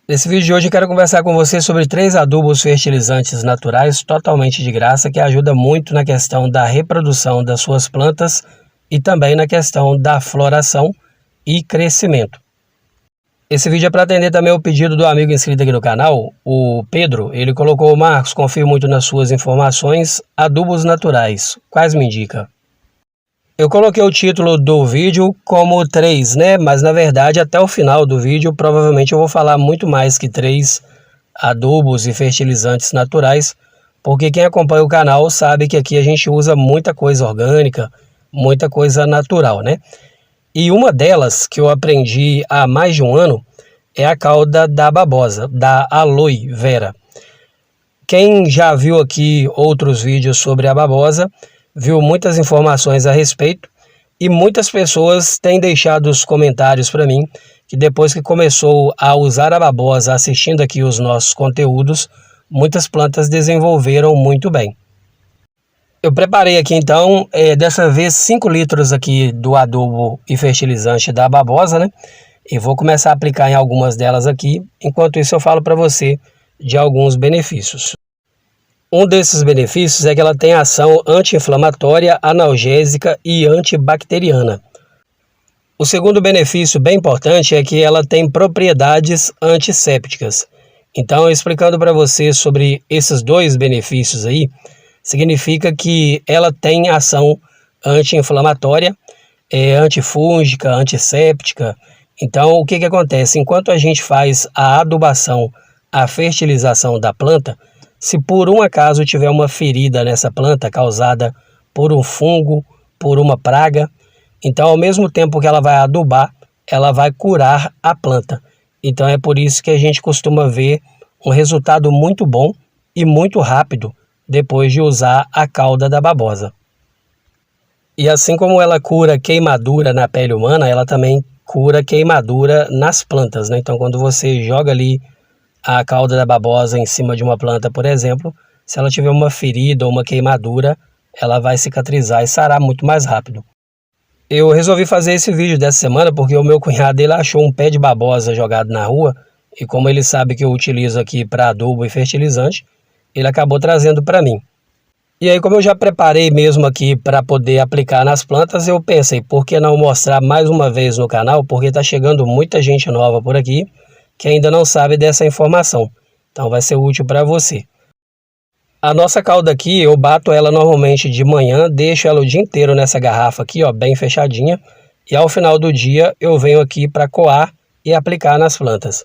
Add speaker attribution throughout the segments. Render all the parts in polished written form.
Speaker 1: Nesse vídeo de hoje eu quero conversar com você sobre 3 adubos fertilizantes naturais totalmente de graça que ajudam muito na questão da reprodução das suas plantas e também na questão da floração e crescimento. Esse vídeo é para atender também o pedido do amigo inscrito aqui no canal, o Pedro. Ele colocou: Marcos, confio muito nas suas informações, adubos naturais, quais me indica? Eu coloquei o título do vídeo como 3, né? Mas na verdade até o final do vídeo provavelmente eu vou falar muito mais que 3 adubos e fertilizantes naturais, porque quem acompanha o canal sabe que aqui a gente usa muita coisa orgânica, muita coisa natural, né? E uma delas que eu aprendi há mais de um ano é a cauda da babosa, da aloe vera. Quem já viu aqui outros vídeos sobre a babosa, viu muitas informações a respeito e muitas pessoas têm deixado os comentários para mim que depois que começou a usar a babosa assistindo aqui os nossos conteúdos, muitas plantas desenvolveram muito bem. Eu preparei aqui então, dessa vez 5 litros aqui do adubo e fertilizante da babosa, né? E vou começar a aplicar em algumas delas aqui, enquanto isso eu falo para você de alguns benefícios. Um desses benefícios é que ela tem ação anti-inflamatória, analgésica e antibacteriana. O segundo benefício bem importante é que ela tem propriedades antissépticas. Então, explicando para você sobre esses 2 benefícios aí, significa que ela tem ação anti-inflamatória, antifúngica, antisséptica. Então, o que acontece? Enquanto a gente faz a adubação, a fertilização da planta, se por um acaso tiver uma ferida nessa planta causada por um fungo, por uma praga, então ao mesmo tempo que ela vai adubar, ela vai curar a planta. Então é por isso que a gente costuma ver um resultado muito bom e muito rápido depois de usar a cauda da babosa. E assim como ela cura queimadura na pele humana, ela também cura queimadura nas plantas, né? Então quando você joga ali a cauda da babosa em cima de uma planta, por exemplo, se ela tiver uma ferida ou uma queimadura, ela vai cicatrizar e sarar muito mais rápido. Eu resolvi fazer esse vídeo dessa semana porque o meu cunhado ele achou um pé de babosa jogado na rua e como ele sabe que eu utilizo aqui para adubo e fertilizante, ele acabou trazendo para mim. E aí, como eu já preparei mesmo aqui para poder aplicar nas plantas, eu pensei, por que não mostrar mais uma vez no canal, porque está chegando muita gente nova por aqui que ainda não sabe dessa informação, então vai ser útil para você. A nossa cauda aqui, eu bato ela normalmente de manhã, deixo ela o dia inteiro nessa garrafa aqui, ó, bem fechadinha, e ao final do dia eu venho aqui para coar e aplicar nas plantas.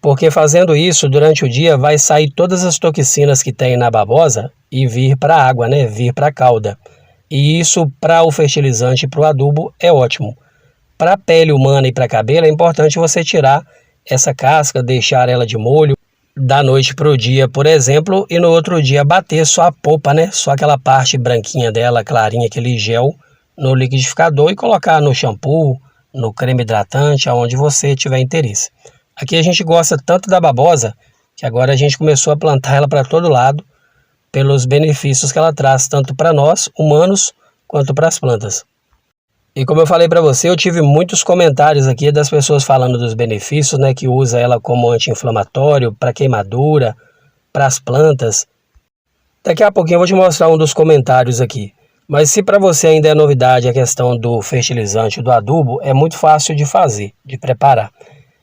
Speaker 1: Porque fazendo isso, durante o dia vai sair todas as toxinas que tem na babosa e vir para a água, né, vir para a cauda. E isso para o fertilizante e para o adubo é ótimo. Para a pele humana e para cabelo é importante você tirar essa casca, deixar ela de molho da noite para o dia, por exemplo, e no outro dia bater só a polpa, né? Só aquela parte branquinha dela, clarinha, aquele gel no liquidificador e colocar no shampoo, no creme hidratante, aonde você tiver interesse. Aqui a gente gosta tanto da babosa que agora a gente começou a plantar ela para todo lado pelos benefícios que ela traz tanto para nós, humanos, quanto para as plantas. E como eu falei para você, eu tive muitos comentários aqui das pessoas falando dos benefícios, né, que usa ela como anti-inflamatório, para queimadura, para as plantas. Daqui a pouquinho eu vou te mostrar um dos comentários aqui. Mas se para você ainda é novidade a questão do fertilizante e do adubo, é muito fácil de fazer, de preparar.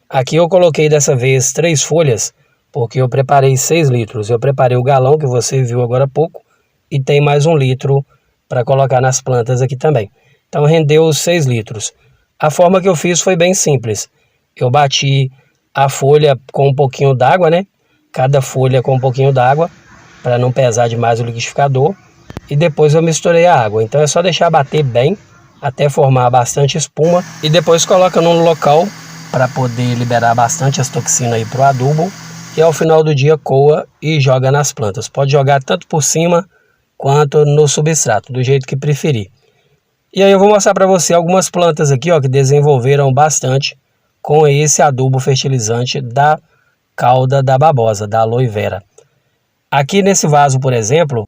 Speaker 1: Aqui eu coloquei dessa vez 3 folhas, porque eu preparei 6 litros. Eu preparei o galão que você viu agora há pouco e tem mais 1 litro para colocar nas plantas aqui também. Então rendeu os 6 litros. A forma que eu fiz foi bem simples. Eu bati a folha com um pouquinho d'água, né? Cada folha com um pouquinho d'água, para não pesar demais o liquidificador. E depois eu misturei a água. Então é só deixar bater bem, até formar bastante espuma. E depois coloca num local para poder liberar bastante as toxinas aí para o adubo. E ao final do dia coa e joga nas plantas. Pode jogar tanto por cima quanto no substrato, do jeito que preferir. E aí eu vou mostrar para você algumas plantas aqui, ó, que desenvolveram bastante com esse adubo fertilizante da cauda da babosa, da aloe vera. Aqui nesse vaso, por exemplo,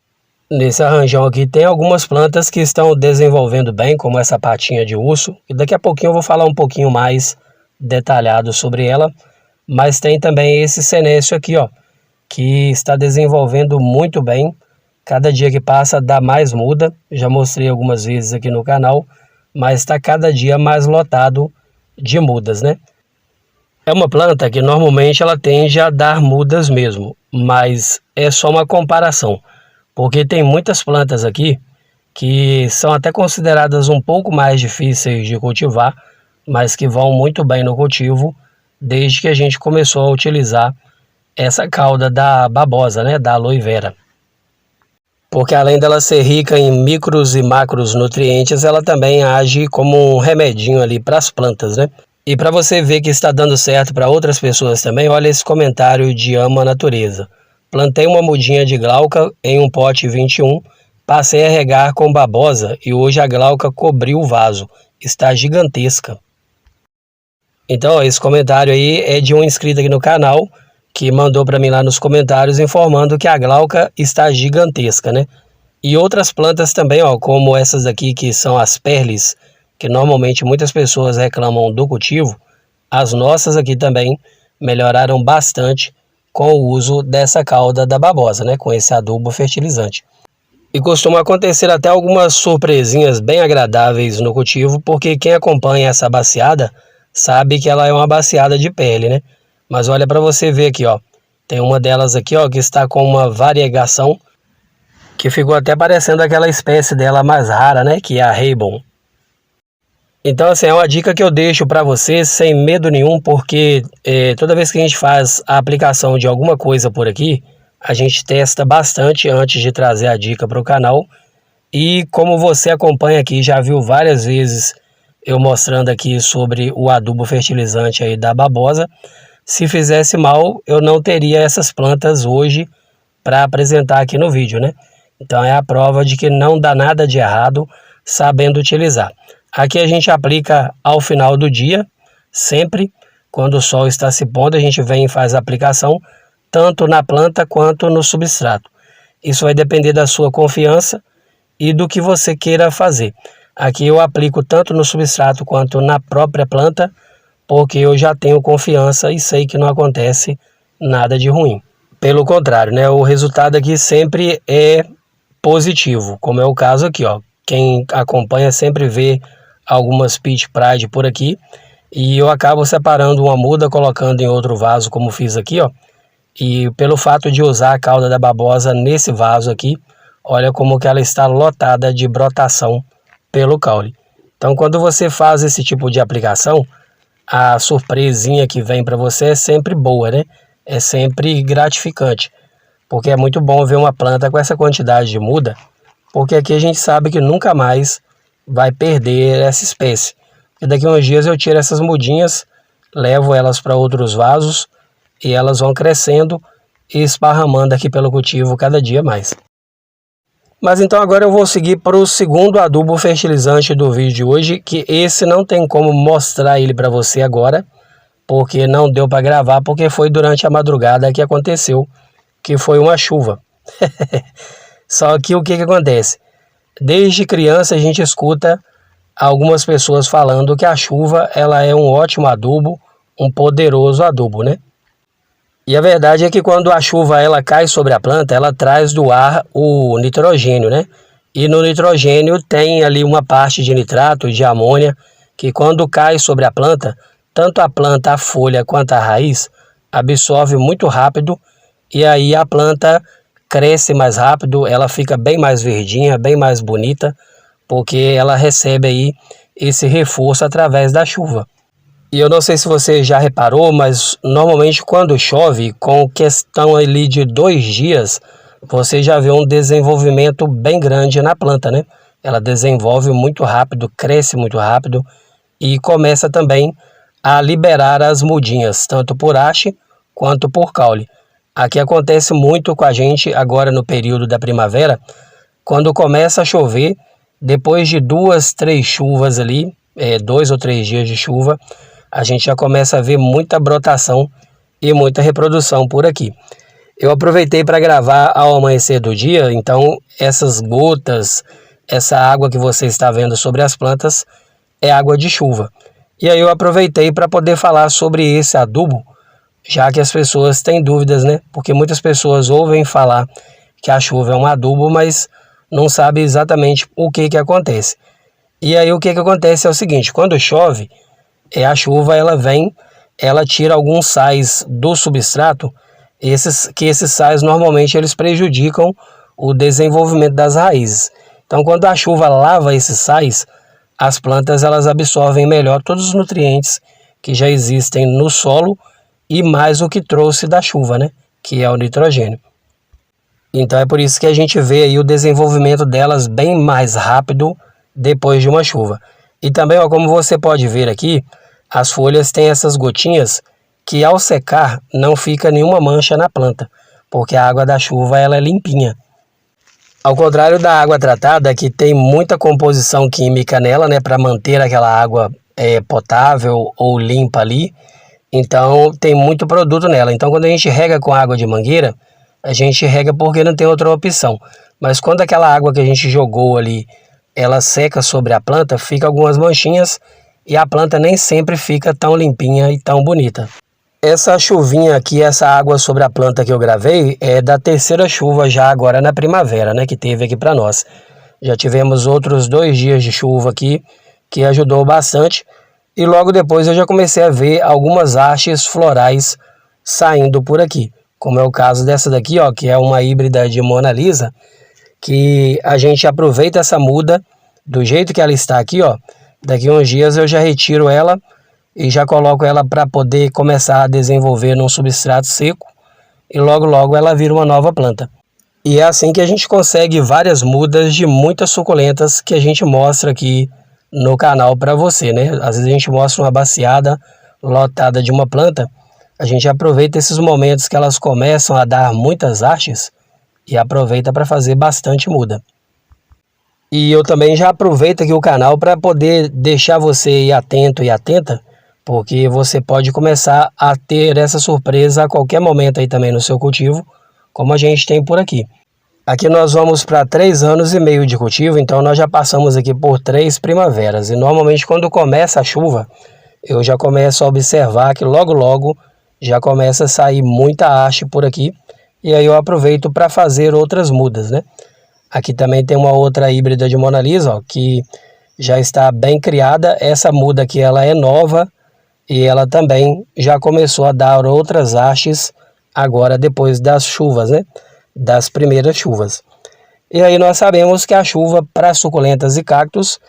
Speaker 1: nesse arranjão aqui, tem algumas plantas que estão desenvolvendo bem, como essa patinha de urso. E daqui a pouquinho eu vou falar um pouquinho mais detalhado sobre ela. mas tem também esse senécio aqui, ó, que está desenvolvendo muito bem. Cada dia que passa dá mais muda, já mostrei algumas vezes aqui no canal, mas está cada dia mais lotado de mudas, né? É uma planta que normalmente ela tende a dar mudas mesmo, mas é só uma comparação, porque tem muitas plantas aqui que são até consideradas um pouco mais difíceis de cultivar, mas que vão muito bem no cultivo desde que a gente começou a utilizar essa cauda da babosa, né, da aloe vera. Porque além dela ser rica em micros e macros nutrientes, ela também age como um remedinho ali para as plantas, né? E para você ver que está dando certo para outras pessoas também, olha esse comentário de Ama Natureza. Plantei uma mudinha de glauca em um pote 21, passei a regar com babosa e hoje a glauca cobriu o vaso. Está gigantesca. Então, ó, esse comentário aí é de um inscrito aqui no canal, que mandou para mim lá nos comentários informando que a glauca está gigantesca, né? E outras plantas também, ó, como essas aqui que são as perlis, que normalmente muitas pessoas reclamam do cultivo, as nossas aqui também melhoraram bastante com o uso dessa cauda da babosa, né? Com esse adubo fertilizante. E costuma acontecer até algumas surpresinhas bem agradáveis no cultivo, porque quem acompanha essa baciada sabe que ela é uma baciada de pele, né? Mas olha para você ver aqui, ó. Tem uma delas aqui, ó, que está com uma variegação que ficou até parecendo aquela espécie dela mais rara, né? Que é a Raybon. Então, assim, é uma dica que eu deixo para vocês sem medo nenhum, porque toda vez que a gente faz a aplicação de alguma coisa por aqui, a gente testa bastante antes de trazer a dica para o canal. E como você acompanha aqui, já viu várias vezes eu mostrando aqui sobre o adubo fertilizante aí da babosa, se fizesse mal, eu não teria essas plantas hoje para apresentar aqui no vídeo, né? Então é a prova de que não dá nada de errado sabendo utilizar. Aqui a gente aplica ao final do dia, sempre, quando o sol está se pondo, a gente vem e faz a aplicação, tanto na planta quanto no substrato. Isso vai depender da sua confiança e do que você queira fazer. Aqui eu aplico tanto no substrato quanto na própria planta, porque eu já tenho confiança e sei que não acontece nada de ruim. Pelo contrário, né, o resultado aqui sempre é positivo, como é o caso aqui, ó. Quem acompanha sempre vê algumas Peach Pride por aqui, e eu acabo separando uma muda, colocando em outro vaso, como fiz aqui, ó. E pelo fato de usar a cauda da babosa nesse vaso aqui, olha como que ela está lotada de brotação pelo caule. Então, quando você faz esse tipo de aplicação, a surpresinha que vem para você é sempre boa, né? É sempre gratificante, porque é muito bom ver uma planta com essa quantidade de muda, porque aqui a gente sabe que nunca mais vai perder essa espécie. E daqui a uns dias eu tiro essas mudinhas, levo elas para outros vasos e elas vão crescendo e esparramando aqui pelo cultivo cada dia mais. Mas então agora eu vou seguir para o segundo adubo fertilizante do vídeo de hoje, que esse não tem como mostrar ele para você agora, porque não deu para gravar, porque foi durante a madrugada que aconteceu, que foi uma chuva. Só que o que acontece? Desde criança a gente escuta algumas pessoas falando que a chuva ela é um ótimo adubo, um poderoso adubo, né? E a verdade é que quando a chuva ela cai sobre a planta, ela traz do ar o nitrogênio, né? E no nitrogênio tem ali uma parte de nitrato, de amônia, que quando cai sobre a planta, tanto a planta, a folha quanto a raiz, absorve muito rápido e aí a planta cresce mais rápido, ela fica bem mais verdinha, bem mais bonita, porque ela recebe aí esse reforço através da chuva. E eu não sei se você já reparou, mas normalmente quando chove, com questão ali de 2 dias, você já vê um desenvolvimento bem grande na planta, né? Ela desenvolve muito rápido, cresce muito rápido e começa também a liberar as mudinhas, tanto por haste quanto por caule. Aqui acontece muito com a gente agora no período da primavera, quando começa a chover, depois de 2, 3 chuvas ali, 2 ou 3 dias de chuva, a gente já começa a ver muita brotação e muita reprodução por aqui. Eu aproveitei para gravar ao amanhecer do dia, então essas gotas, essa água que você está vendo sobre as plantas é água de chuva. E aí eu aproveitei para poder falar sobre esse adubo, já que as pessoas têm dúvidas, né? Porque muitas pessoas ouvem falar que a chuva é um adubo, mas não sabem exatamente o que acontece. E aí o que acontece é o seguinte: quando chove, a chuva ela vem, ela tira alguns sais do substrato, esses sais normalmente eles prejudicam o desenvolvimento das raízes. Então quando a chuva lava esses sais, as plantas elas absorvem melhor todos os nutrientes que já existem no solo e mais o que trouxe da chuva, né? Que é o nitrogênio. Então é por isso que a gente vê aí o desenvolvimento delas bem mais rápido depois de uma chuva. E também, ó, como você pode ver aqui, as folhas têm essas gotinhas que ao secar não fica nenhuma mancha na planta, porque a água da chuva ela é limpinha. Ao contrário da água tratada, que tem muita composição química nela, né, para manter aquela água potável ou limpa ali, então tem muito produto nela. Então quando a gente rega com água de mangueira, a gente rega porque não tem outra opção. Mas quando aquela água que a gente jogou ali, ela seca sobre a planta, fica algumas manchinhas e a planta nem sempre fica tão limpinha e tão bonita. Essa chuvinha aqui, essa água sobre a planta que eu gravei, é da terceira chuva já agora na primavera, né, que teve aqui para nós. Já tivemos outros 2 dias de chuva aqui, que ajudou bastante. E logo depois eu já comecei a ver algumas hastes florais saindo por aqui. Como é o caso dessa daqui, ó, que é uma híbrida de Mona Lisa, que a gente aproveita essa muda do jeito que ela está aqui, ó. Daqui a uns dias eu já retiro ela e já coloco ela para poder começar a desenvolver num substrato seco e logo logo ela vira uma nova planta. E é assim que a gente consegue várias mudas de muitas suculentas que a gente mostra aqui no canal para você, né? Às vezes a gente mostra uma baciada lotada de uma planta, a gente aproveita esses momentos que elas começam a dar muitas hastes e aproveita para fazer bastante muda. E eu também já aproveito aqui o canal para poder deixar você ir atento e atenta, porque você pode começar a ter essa surpresa a qualquer momento aí também no seu cultivo, como a gente tem por aqui. Aqui nós vamos para 3 anos e meio de cultivo, então nós já passamos aqui por 3 primaveras. E normalmente quando começa a chuva, eu já começo a observar que logo logo já começa a sair muita haste por aqui. E aí eu aproveito para fazer outras mudas, né? Aqui também tem uma outra híbrida de Mona Lisa, ó, que já está bem criada. Essa muda aqui ela é nova e ela também já começou a dar outras hastes agora depois das chuvas, né? Das primeiras chuvas. E aí nós sabemos que a chuva para suculentas e cactos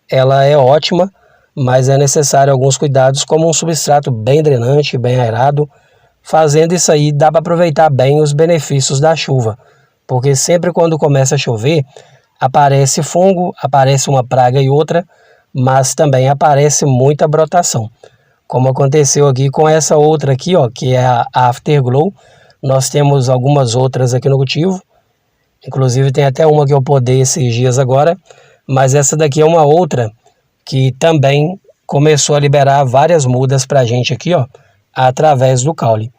Speaker 1: ela é ótima, mas é necessário alguns cuidados, como um substrato bem drenante, bem aerado. Fazendo isso aí dá para aproveitar bem os benefícios da chuva, porque sempre quando começa a chover aparece fungo, aparece uma praga e outra, mas também aparece muita brotação, como aconteceu aqui com essa outra aqui, ó, que é a Afterglow. Nós temos algumas outras aqui no cultivo, inclusive tem até uma que eu podei esses dias agora, mas essa daqui é uma outra que também começou a liberar várias mudas para a gente aqui, ó, através do caule.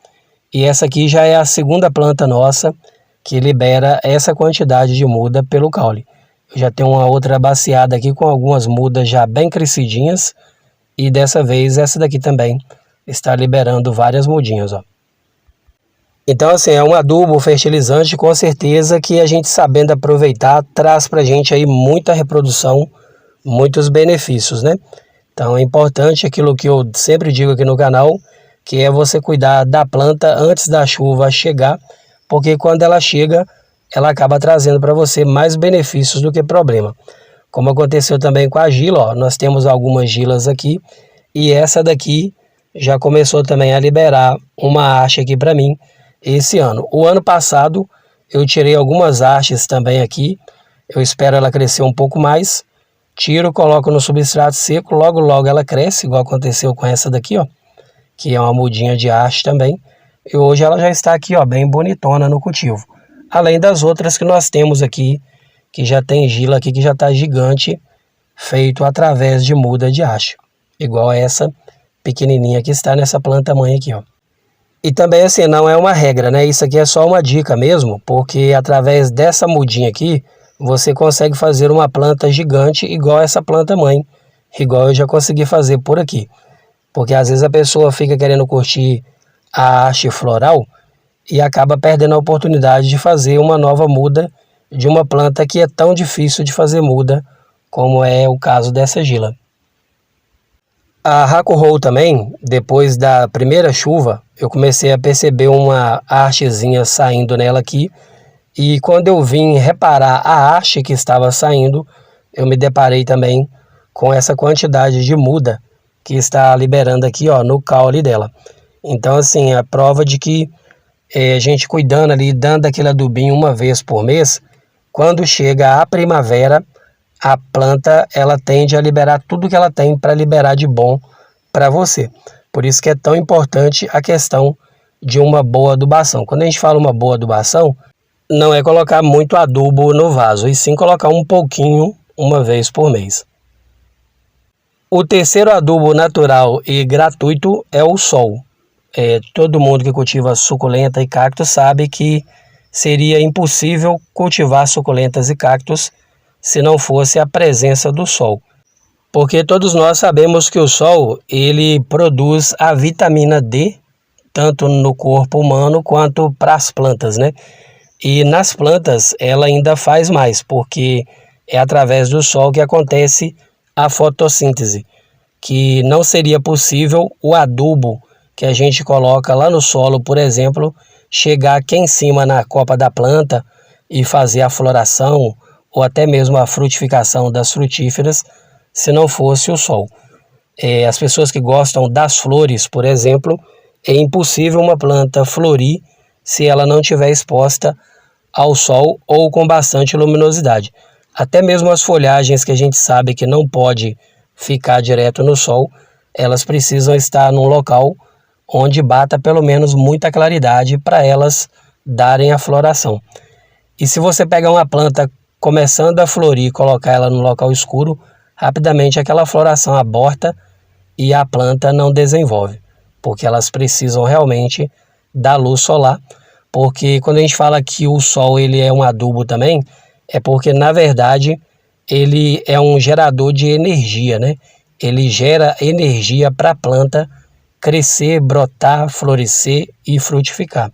Speaker 1: E essa aqui já é a segunda planta nossa que libera essa quantidade de muda pelo caule. Eu já tenho uma outra baciada aqui com algumas mudas já bem crescidinhas e dessa vez essa daqui também está liberando várias mudinhas, ó. Então assim, é um adubo fertilizante com certeza que a gente sabendo aproveitar traz pra gente aí muita reprodução, muitos benefícios, né? Então é importante aquilo que eu sempre digo aqui no canal, que é você cuidar da planta antes da chuva chegar, porque quando ela chega, ela acaba trazendo para você mais benefícios do que problema. Como aconteceu também com a gila, ó, nós temos algumas gilas aqui, e essa daqui já começou também a liberar uma haste aqui para mim esse ano. O ano passado eu tirei algumas hastes também aqui, eu espero ela crescer um pouco mais, tiro, coloco no substrato seco, logo logo ela cresce, igual aconteceu com essa daqui, ó, que é uma mudinha de haste também. E hoje ela já está aqui, ó, bem bonitona no cultivo. Além das outras que nós temos aqui, que já tem gila aqui que já está gigante, feito através de muda de haste. Igual essa pequenininha que está nessa planta mãe aqui, ó. E também assim, não é uma regra, né? Isso aqui é só uma dica mesmo, porque através dessa mudinha aqui, você consegue fazer uma planta gigante igual essa planta mãe, igual eu já consegui fazer por aqui. Porque às vezes a pessoa fica querendo curtir a haste floral e acaba perdendo a oportunidade de fazer uma nova muda de uma planta que é tão difícil de fazer muda como é o caso dessa gila. A Hakuhou também, depois da primeira chuva, eu comecei a perceber uma hastezinha saindo nela aqui, e quando eu vim reparar a haste que estava saindo, eu me deparei também com essa quantidade de muda que está liberando aqui, ó, no caule dela. Então, assim, a prova de que a gente cuidando ali, dando aquele adubinho uma vez por mês, quando chega a primavera, a planta ela tende a liberar tudo que ela tem para liberar de bom para você. Por isso que é tão importante a questão de uma boa adubação. Quando a gente fala uma boa adubação, não é colocar muito adubo no vaso, e sim colocar um pouquinho uma vez por mês. O terceiro adubo natural e gratuito é o sol. Todo mundo que cultiva suculenta e cactos sabe que seria impossível cultivar suculentas e cactos se não fosse a presença do sol. Porque todos nós sabemos que o sol ele produz a vitamina D, tanto no corpo humano quanto para as plantas, né? E nas plantas ela ainda faz mais, porque é através do sol que acontece a fotossíntese, que não seria possível o adubo que a gente coloca lá no solo, por exemplo, chegar aqui em cima na copa da planta e fazer a floração ou até mesmo a frutificação das frutíferas, se não fosse o sol. As pessoas que gostam das flores, por exemplo, é impossível uma planta florir se ela não estiver exposta ao sol ou com bastante luminosidade. Até mesmo as folhagens que a gente sabe que não pode ficar direto no sol, elas precisam estar num local onde bata pelo menos muita claridade para elas darem a floração. E se você pegar uma planta começando a florir e colocar ela no local escuro, rapidamente aquela floração aborta e a planta não desenvolve, porque elas precisam realmente da luz solar. Porque quando a gente fala que o sol ele é um adubo também, é porque na verdade ele é um gerador de energia, né? Ele gera energia para a planta crescer, brotar, florescer e frutificar.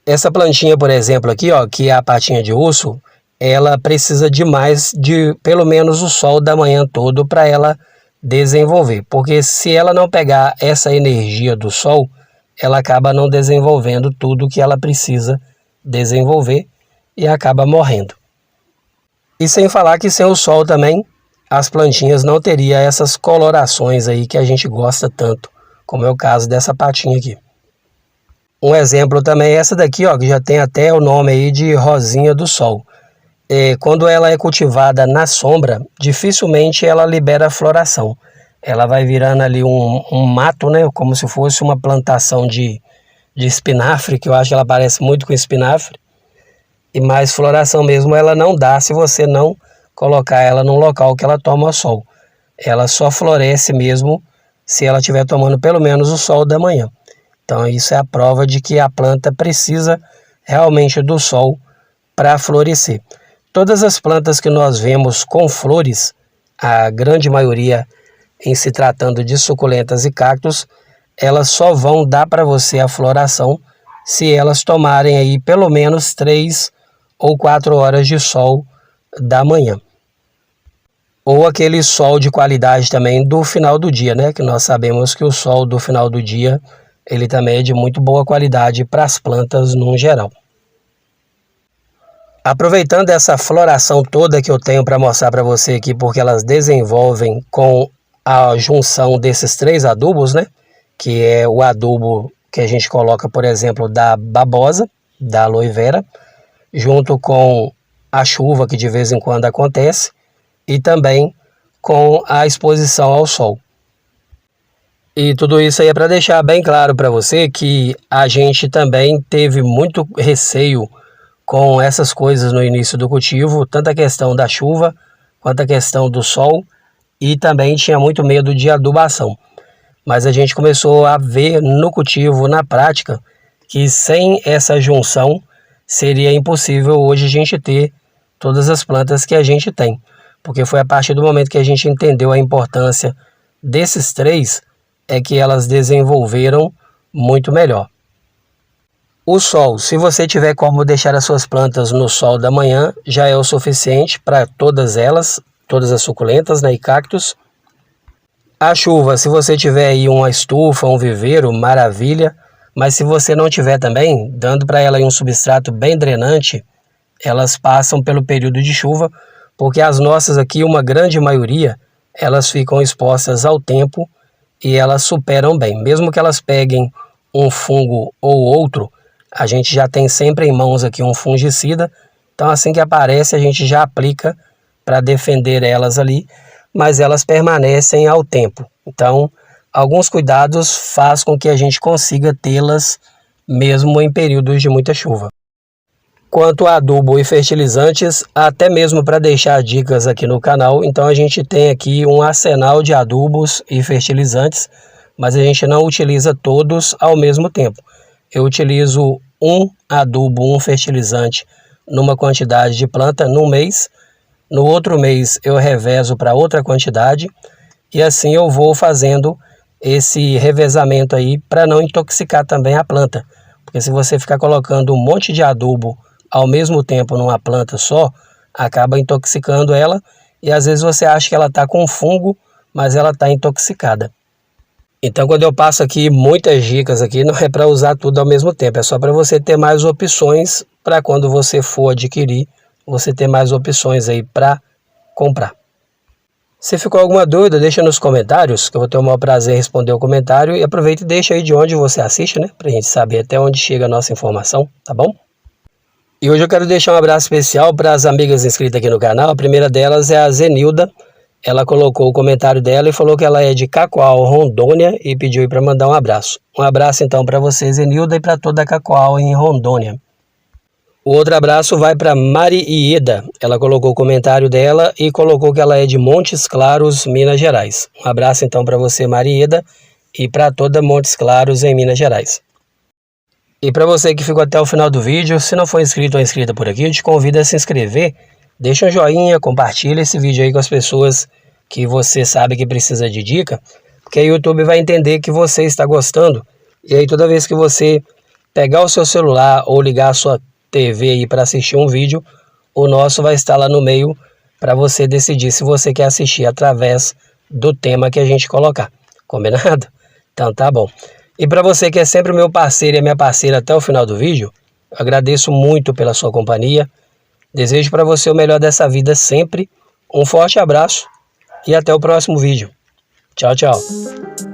Speaker 1: Essa plantinha, por exemplo, aqui, ó, que é a patinha de urso, ela precisa demais de pelo menos o sol da manhã todo para ela desenvolver. Porque se ela não pegar essa energia do sol, ela acaba não desenvolvendo tudo que ela precisa desenvolver e acaba morrendo. E sem falar que sem o sol também, as plantinhas não teriam essas colorações aí que a gente gosta tanto, como é o caso dessa patinha aqui. Um exemplo também é essa daqui, ó, que já tem até o nome aí de rosinha do sol. Quando ela é cultivada na sombra, dificilmente ela libera floração. Ela vai virando ali um mato, né, como se fosse uma plantação de espinafre, que eu acho que ela parece muito com espinafre. E mais floração mesmo ela não dá se você não colocar ela num local que ela toma sol. Ela só floresce mesmo se ela estiver tomando pelo menos o sol da manhã. Então isso é a prova de que a planta precisa realmente do sol para florescer. Todas as plantas que nós vemos com flores, a grande maioria em se tratando de suculentas e cactos, elas só vão dar para você a floração se elas tomarem aí pelo menos 3 ou 4 horas de sol da manhã. Ou aquele sol de qualidade também do final do dia, né? Que nós sabemos que o sol do final do dia, ele também é de muito boa qualidade para as plantas no geral. Aproveitando essa floração toda que eu tenho para mostrar para você aqui, porque elas desenvolvem com a junção desses 3 adubos, né? Que é o adubo que a gente coloca, por exemplo, da babosa, da aloe vera, junto com a chuva que de vez em quando acontece, e também com a exposição ao sol. E tudo isso aí é para deixar bem claro para você que a gente também teve muito receio com essas coisas no início do cultivo, tanto a questão da chuva quanto a questão do sol, e também tinha muito medo de adubação. Mas a gente começou a ver no cultivo, na prática, que sem essa junção seria impossível hoje a gente ter todas as plantas que a gente tem. Porque foi a partir do momento que a gente entendeu a importância desses 3, é que elas desenvolveram muito melhor. O sol, se você tiver como deixar as suas plantas no sol da manhã, já é o suficiente para todas elas, todas as suculentas, né, e cactos. A chuva, se você tiver aí uma estufa, um viveiro, maravilha. Mas se você não tiver também, dando para ela aí um substrato bem drenante, elas passam pelo período de chuva, porque as nossas aqui, uma grande maioria, elas ficam expostas ao tempo e elas superam bem. Mesmo que elas peguem um fungo ou outro, a gente já tem sempre em mãos aqui um fungicida, então assim que aparece a gente já aplica para defender elas ali, mas elas permanecem ao tempo. Então, alguns cuidados faz com que a gente consiga tê-las mesmo em períodos de muita chuva. Quanto a adubo e fertilizantes, até mesmo para deixar dicas aqui no canal, então a gente tem aqui um arsenal de adubos e fertilizantes, mas a gente não utiliza todos ao mesmo tempo. Eu utilizo um adubo, um fertilizante numa quantidade de planta num mês, no outro mês eu revezo para outra quantidade e assim eu vou fazendo esse revezamento aí para não intoxicar também a planta. Porque se você ficar colocando um monte de adubo ao mesmo tempo numa planta só, acaba intoxicando ela e às vezes você acha que ela está com fungo, mas ela está intoxicada. Então quando eu passo aqui muitas dicas aqui, não é para usar tudo ao mesmo tempo, é só para você ter mais opções para quando você for adquirir, você ter mais opções aí para comprar. Se ficou alguma dúvida, deixa nos comentários, que eu vou ter o maior prazer em responder o comentário. E aproveita e deixa aí de onde você assiste, né? Pra gente saber até onde chega a nossa informação, tá bom? E hoje eu quero deixar um abraço especial para as amigas inscritas aqui no canal. A primeira delas é a Zenilda. Ela colocou o comentário dela e falou que ela é de Cacoal, Rondônia, e pediu aí para mandar um abraço. Um abraço então para você, Zenilda, e para toda a Cacoal em Rondônia. O outro abraço vai para Mari Ieda. Ela colocou o comentário dela e colocou que ela é de Montes Claros, Minas Gerais. Um abraço então para você, Mari Ieda, e para toda Montes Claros em Minas Gerais. E para você que ficou até o final do vídeo, se não for inscrito ou inscrita por aqui, eu te convido a se inscrever, deixa um joinha, compartilha esse vídeo aí com as pessoas que você sabe que precisa de dica, porque aí o YouTube vai entender que você está gostando, e aí toda vez que você pegar o seu celular ou ligar a sua TV aí para assistir um vídeo, o nosso vai estar lá no meio para você decidir se você quer assistir através do tema que a gente colocar. Combinado? Então tá bom. E para você que é sempre meu parceiro e minha parceira até o final do vídeo, eu agradeço muito pela sua companhia. Desejo para você o melhor dessa vida sempre. Um forte abraço e até o próximo vídeo. Tchau, tchau.